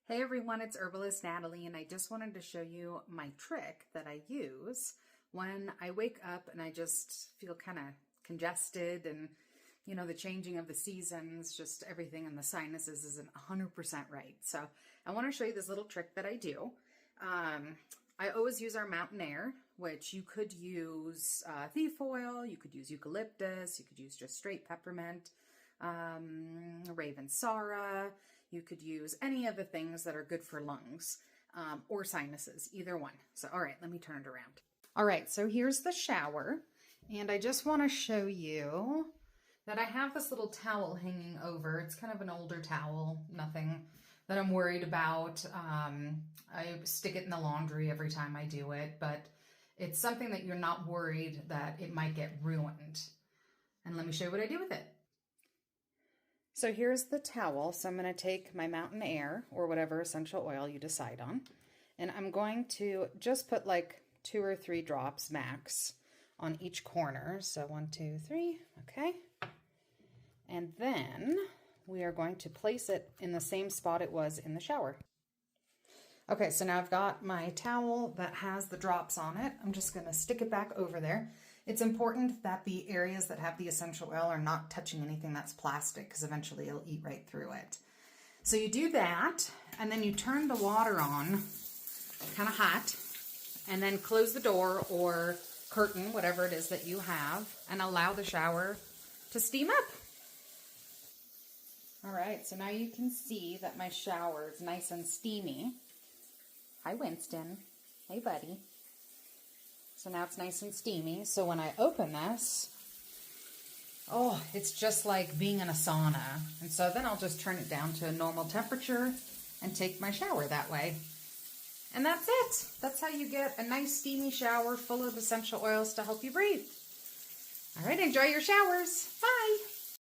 Hey everyone, it's Herbalist Natalie, and I just wanted to show you my trick that I use when I wake up and I just feel kind of congested and, the changing of the seasons, just everything in the sinuses isn't 100% right. So I want to show you this little trick that I do. I always use our mountain air, which you could use thief oil, you could use eucalyptus, you could use just straight peppermint, Ravensara. You could use any of the things that are good for lungs or sinuses, either one. So, all right, let me turn it around. All right, so here's the shower. And I just want to show you that I have this little towel hanging over. It's kind of an older towel, nothing that I'm worried about. I stick it in the laundry every time I do it, but it's something that you're not worried that it might get ruined. And let me show you what I do with it. So here's the towel. So I'm going to take my mountain air or whatever essential oil you decide on. And I'm going to just put like 2 or 3 drops max on each corner. So 1, 2, 3. Okay. And then we are going to place it in the same spot it was in the shower. Okay, so now I've got my towel that has the drops on it. I'm just going to stick it back over there. It's important that the areas that have the essential oil are not touching anything that's plastic because eventually it'll eat right through it. So you do that, and then you turn the water on, kind of hot, and then close the door or curtain, whatever it is that you have, and allow the shower to steam up. All right, so now you can see that my shower is nice and steamy. Hi, Winston. Hey, buddy. So now it's nice and steamy. So when I open this, oh, it's just like being in a sauna. And so then I'll just turn it down to a normal temperature and take my shower that way. And that's it. That's how you get a nice steamy shower full of essential oils to help you breathe. All right, enjoy your showers. Bye.